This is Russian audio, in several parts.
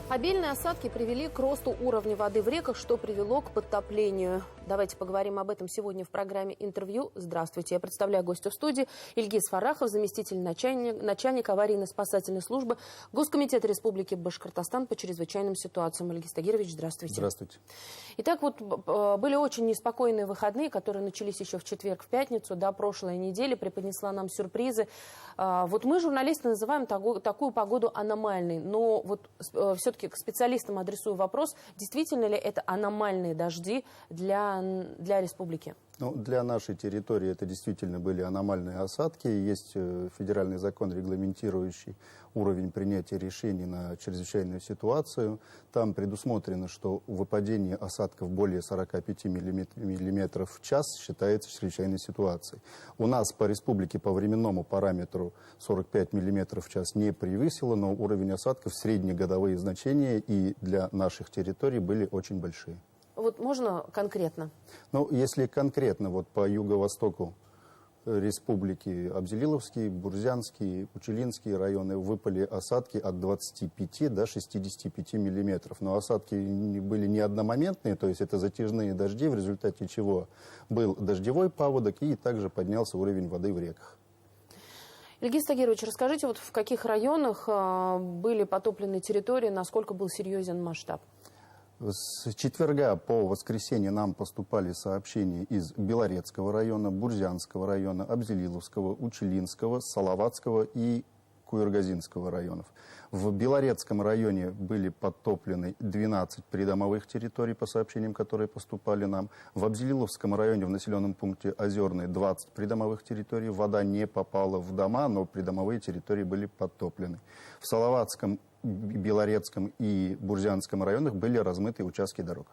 Обильные осадки привели к росту уровня воды в реках, что привело к подтоплению. Давайте поговорим об этом сегодня в программе «Интервью». Здравствуйте. Я представляю гостя в студии. Ильгиз Фарахов, заместитель начальника аварийно-спасательной службы Госкомитета Республики Башкортостан по чрезвычайным ситуациям. Ильгиз Тагирович, здравствуйте. Здравствуйте. Итак, были очень неспокойные выходные, которые начались еще в четверг, в пятницу. Прошлой недели преподнесла нам сюрпризы. Мы, журналисты, называем такую погоду аномальной. Но все-таки к специалистам адресую вопрос, действительно ли это аномальные дожди для республики? Для нашей территории это действительно были аномальные осадки. Есть федеральный закон, регламентирующий уровень принятия решений на чрезвычайную ситуацию. Там предусмотрено, что выпадение осадков более 45 миллиметров в час считается чрезвычайной ситуацией. У нас по республике по временному параметру 45 миллиметров в час не превысило, но уровень осадков среднегодовые значения и для наших территорий были очень большие. Можно конкретно? Если конкретно, по юго-востоку республики Абзелиловский, Бурзянский, Учелинский районы выпали осадки от 25 до 65 миллиметров. Но осадки были не одномоментные, то есть это затяжные дожди, в результате чего был дождевой паводок и также поднялся уровень воды в реках. Ильгиз Тагирович, расскажите, в каких районах были потоплены территории, насколько был серьезен масштаб? С четверга по воскресенье нам поступали сообщения из Белорецкого района, Бурзянского района, Абзелиловского, Учелинского, Салаватского и Куйыргазинского районов. В Белорецком районе были подтоплены 12 придомовых территорий, по сообщениям, которые поступали нам. В Абзелиловском районе, в населенном пункте Озерный, 20 придомовых территорий. Вода не попала в дома, но придомовые территории были подтоплены. В Салаватском, Белорецком и Бурзянском районах были размыты участки дорог.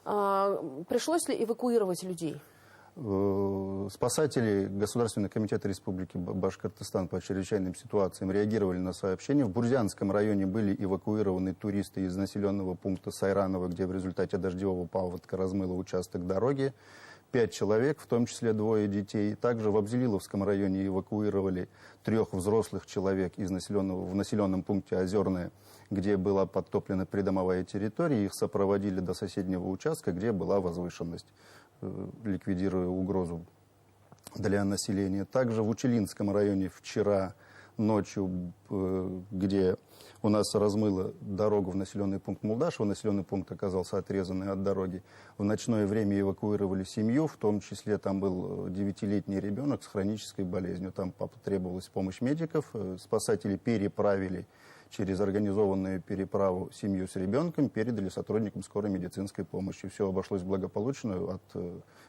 Пришлось ли эвакуировать людей? Спасатели Государственного комитета Республики Башкортостан по чрезвычайным ситуациям реагировали на сообщения. В Бурзянском районе были эвакуированы туристы из населенного пункта Сайраново, где в результате дождевого паводка размыло участок дороги. 5 человек, в том числе 2 детей. Также в Абзелиловском районе эвакуировали 3 взрослых человек в населенном пункте Озерное, где была подтоплена придомовая территория. Их сопроводили до соседнего участка, где была возвышенность, ликвидируя угрозу для населения. Также в Учелинском районе вчера ночью, где у нас размыло дорогу в населенный пункт Мулдашево, населенный пункт оказался отрезанный от дороги. В ночное время эвакуировали семью, в том числе там был 9-летний ребенок с хронической болезнью. Там потребовалась помощь медиков, спасатели переправили через организованную переправу семью с ребенком, передали сотрудникам скорой медицинской помощи. Все обошлось благополучно, от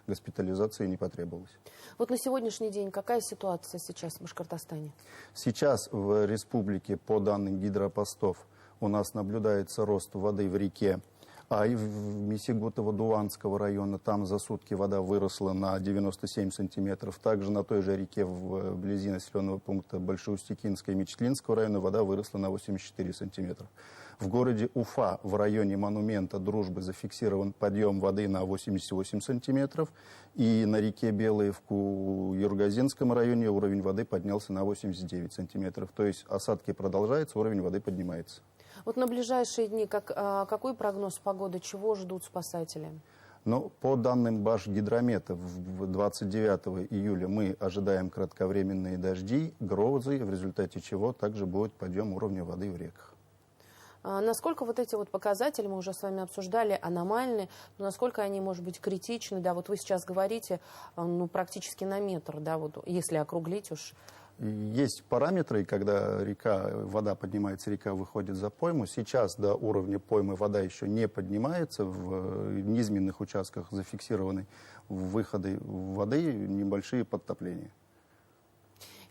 госпитализации не потребовалось. На сегодняшний день какая ситуация сейчас в Башкортостане? Сейчас в республике, по данным гидропостов, у нас наблюдается рост воды в реке Ай, в Месигутово-Дуванского района. Там за сутки вода выросла на 97 сантиметров. Также на той же реке вблизи населенного пункта Большеустекинского и Мечетлинского района вода выросла на 84 сантиметра. В городе Уфа в районе монумента Дружбы зафиксирован подъем воды на 88 сантиметров. И на реке Белой в Куйыргазинском районе уровень воды поднялся на 89 сантиметров. То есть осадки продолжаются, уровень воды поднимается. На ближайшие дни какой прогноз погоды, чего ждут спасатели? По данным Башгидромета, 29 июля мы ожидаем кратковременные дожди, грозы, в результате чего также будет подъем уровня воды в реках. Насколько эти показатели, мы уже с вами обсуждали, аномальные, но насколько они, может быть, критичны? Вы сейчас говорите, практически на метр, если округлить уж. Есть параметры, когда вода поднимается, река выходит за пойму. Сейчас до уровня поймы вода еще не поднимается. В низменных участках зафиксированы выходы воды, небольшие подтопления.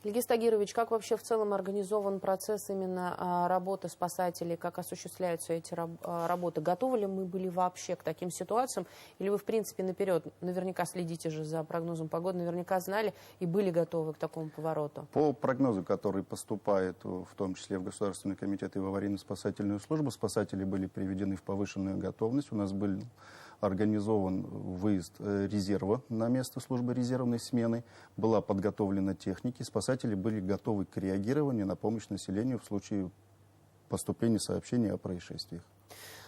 Ильгиз Тагирович, как вообще в целом организован процесс именно работы спасателей, как осуществляются эти работы? Готовы ли мы были вообще к таким ситуациям? Или вы, в принципе, наперед, наверняка следите же за прогнозом погоды, наверняка знали и были готовы к такому повороту? По прогнозу, который поступает, в том числе в Государственный комитет и в аварийно-спасательную службу, спасатели были приведены в повышенную готовность. У нас был организован выезд резерва на место службы резервной смены, была подготовлена техника, спасатели были готовы к реагированию на помощь населению в случае поступления сообщений о происшествиях.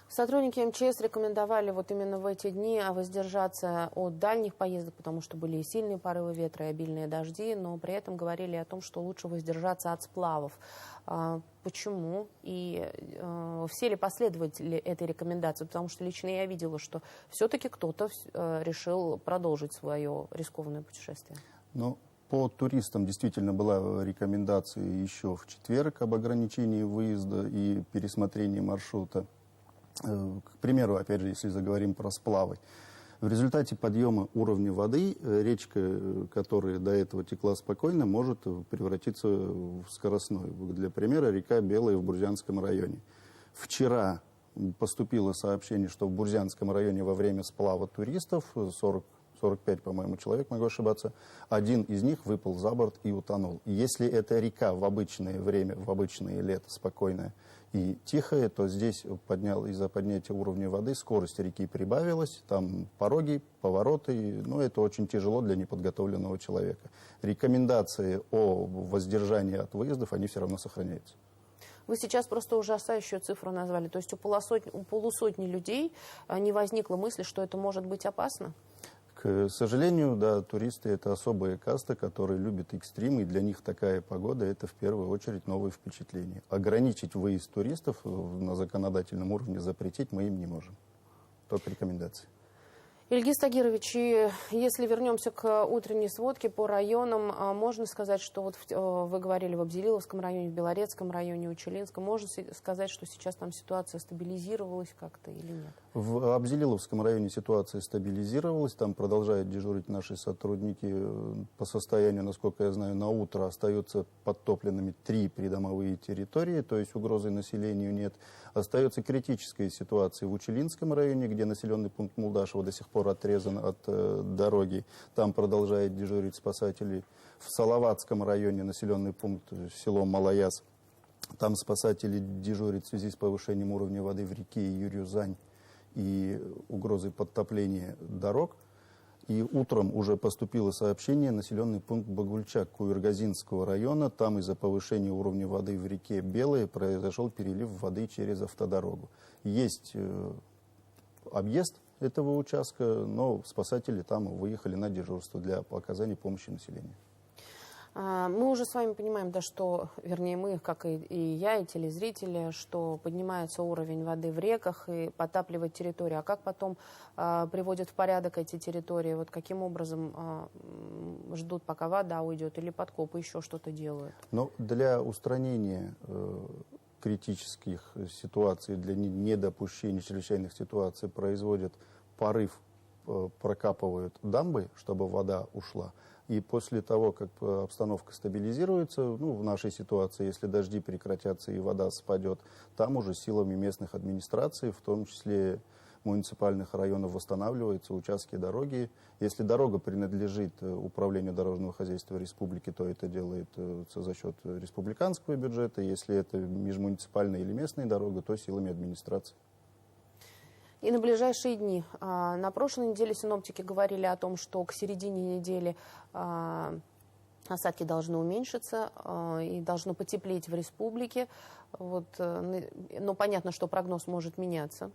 Сотрудники МЧС рекомендовали вот именно в эти дни воздержаться от дальних поездок, потому что были и сильные порывы ветра, и обильные дожди, но при этом говорили о том, что лучше воздержаться от сплавов. Почему? И все ли последователи этой рекомендации? Потому что лично я видела, что все-таки кто-то решил продолжить свое рискованное путешествие. Ну, по туристам действительно была рекомендация еще в четверг об ограничении выезда и пересмотрении маршрута. К примеру, опять же, если заговорим про сплавы. В результате подъема уровня воды речка, которая до этого текла спокойно, может превратиться в скоростную. Для примера, река Белая в Бурзянском районе. Вчера поступило сообщение, что в Бурзянском районе во время сплава туристов 45, по-моему, человек, могу ошибаться, один из них выпал за борт и утонул. Если эта река в обычное время, в обычное лето спокойная и тихая, то здесь из-за поднятия уровня воды скорость реки прибавилась, там пороги, повороты, но это очень тяжело для неподготовленного человека. Рекомендации о воздержании от выездов, они все равно сохраняются. Вы сейчас просто ужасающую цифру назвали, то есть у полусотни людей не возникла мысли, что это может быть опасно? К сожалению, да, туристы — это особая каста, которые любят экстрим, и для них такая погода — это в первую очередь новые впечатления. Ограничить выезд туристов на законодательном уровне, запретить мы им не можем. Только рекомендации. Ильгиз Тагирович, и если вернемся к утренней сводке по районам, можно сказать, что вот вы говорили в Абзелиловском районе, в Белорецком районе, Учелинском, можно сказать, что сейчас там ситуация стабилизировалась как-то или нет? В Абзелиловском районе ситуация стабилизировалась, там продолжают дежурить наши сотрудники. По состоянию, насколько я знаю, на утро остаются подтопленными 3 придомовые территории, то есть угрозы населению нет. Остается критическая ситуация в Учелинском районе, где населенный пункт Мулдашева до сих пор отрезан от дороги. Там продолжают дежурить спасатели. В Салаватском районе населенный пункт село Малаяс. Там спасатели дежурят в связи с повышением уровня воды в реке Юрюзань и угрозой подтопления дорог. И утром уже поступило сообщение, населенный пункт Багульчак Куйыргазинского района. Там из-за повышения уровня воды в реке Белая произошел перелив воды через автодорогу. Есть объезд этого участка, но спасатели там выехали на дежурство для оказания помощи населению. Мы уже с вами понимаем, да, что, вернее, мы, как и я, и телезрители, что поднимается уровень воды в реках и подтапливает территорию. А как потом приводят в порядок эти территории? Вот каким образом ждут, пока вода уйдет, или подкопы еще что-то делают? Но для устранения критических ситуаций, для недопущения чрезвычайных ситуаций производят порыв, прокапывают дамбы, чтобы вода ушла. И после того, как обстановка стабилизируется, ну, в нашей ситуации, если дожди прекратятся и вода спадет, там уже силами местных администраций, в том числе муниципальных районов, восстанавливаются участки дороги. Если дорога принадлежит управлению дорожного хозяйства республики, то это делается за счет республиканского бюджета. Если это межмуниципальная или местная дорога, то силами администрации. И на ближайшие дни. На прошлой неделе синоптики говорили о том, что к середине недели осадки должны уменьшиться и должно потеплеть в республике. Вот, но понятно, что прогноз может меняться.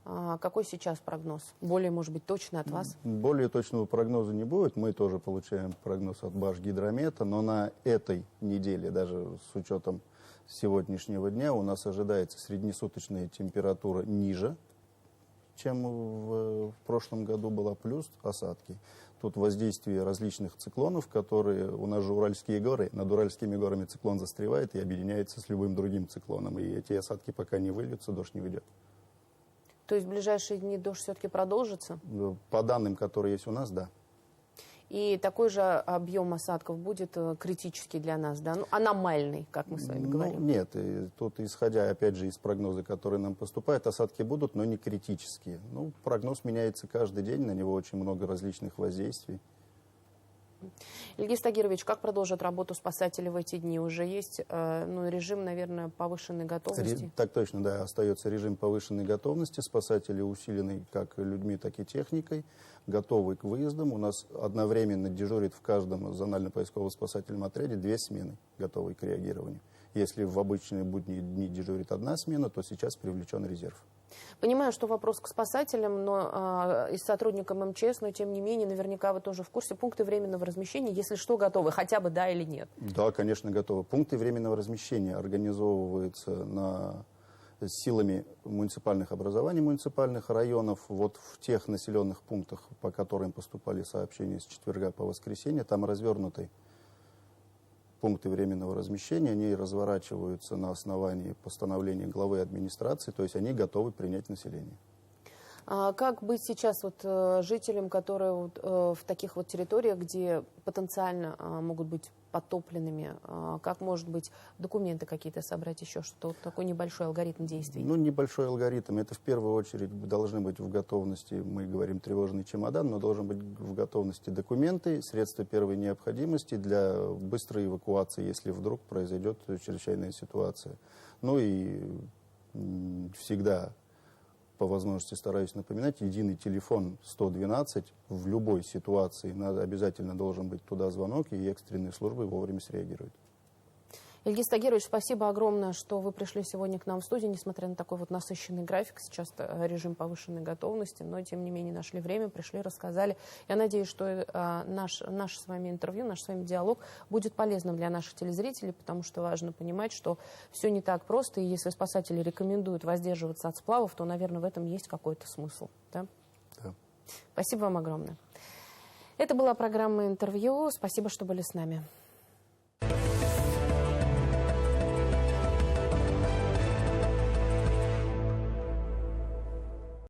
Какой сейчас прогноз? Более, может быть, точный от вас? Более точного прогноза не будет. Мы тоже получаем прогноз от Башгидромета, но на этой неделе, даже с учетом сегодняшнего дня, у нас ожидается среднесуточная температура ниже, чем в прошлом году была, плюс осадки. Тут воздействие различных циклонов, которые у нас же Уральские горы, над Уральскими горами циклон застревает и объединяется с любым другим циклоном. И эти осадки пока не выльются, дождь не уйдет. То есть в ближайшие дни дождь все-таки продолжится? По данным, которые есть у нас, да. И такой же объем осадков будет критический для нас, да? Ну, аномальный, как мы с вами говорим. Нет, тут, исходя, опять же, из прогноза, который нам поступает, осадки будут, но не критические. Ну, прогноз меняется каждый день, на него очень много различных воздействий. Ильгиз Тагирович, как продолжат работу спасатели в эти дни? Уже есть режим, наверное, повышенной готовности? Так точно, да, остается режим повышенной готовности. Спасатели усилены как людьми, так и техникой, готовы к выездам. У нас одновременно дежурит в каждом зонально-поисково-спасательном отряде 2 смены, готовые к реагированию. Если в обычные будние дни дежурит одна смена, то сейчас привлечен резерв. Понимаю, что вопрос к спасателям, и сотрудникам МЧС, но тем не менее, наверняка вы тоже в курсе, пункты временного размещения, если что, готовы, хотя бы да или нет? Да, конечно, готовы. Пункты временного размещения организовываются силами муниципальных образований, муниципальных районов. Вот в тех населенных пунктах, по которым поступали сообщения с четверга по воскресенье, там развернуты пункты временного размещения, они разворачиваются на основании постановления главы администрации, то есть они готовы принять население. А как быть сейчас жителям, которые в таких вот территориях, где потенциально могут быть подтопленными? Как, может быть, документы какие-то собрать, еще что-то? Такой небольшой алгоритм действий. Небольшой алгоритм. Это в первую очередь должны быть в готовности, мы говорим тревожный чемодан, но должен быть в готовности документы, средства первой необходимости для быстрой эвакуации, если вдруг произойдет чрезвычайная ситуация. И всегда по возможности стараюсь напоминать, единый телефон 112 в любой ситуации, обязательно должен быть туда звонок, и экстренные службы вовремя среагируют. Ильгиз Тагирович, спасибо огромное, что вы пришли сегодня к нам в студию, несмотря на такой насыщенный график, сейчас режим повышенной готовности, но тем не менее нашли время, пришли, рассказали. Я надеюсь, что наше с вами интервью, наш с вами диалог будет полезным для наших телезрителей, потому что важно понимать, что все не так просто, и если спасатели рекомендуют воздерживаться от сплавов, то, наверное, в этом есть какой-то смысл. Да? Да. Спасибо вам огромное. Это была программа «Интервью». Спасибо, что были с нами.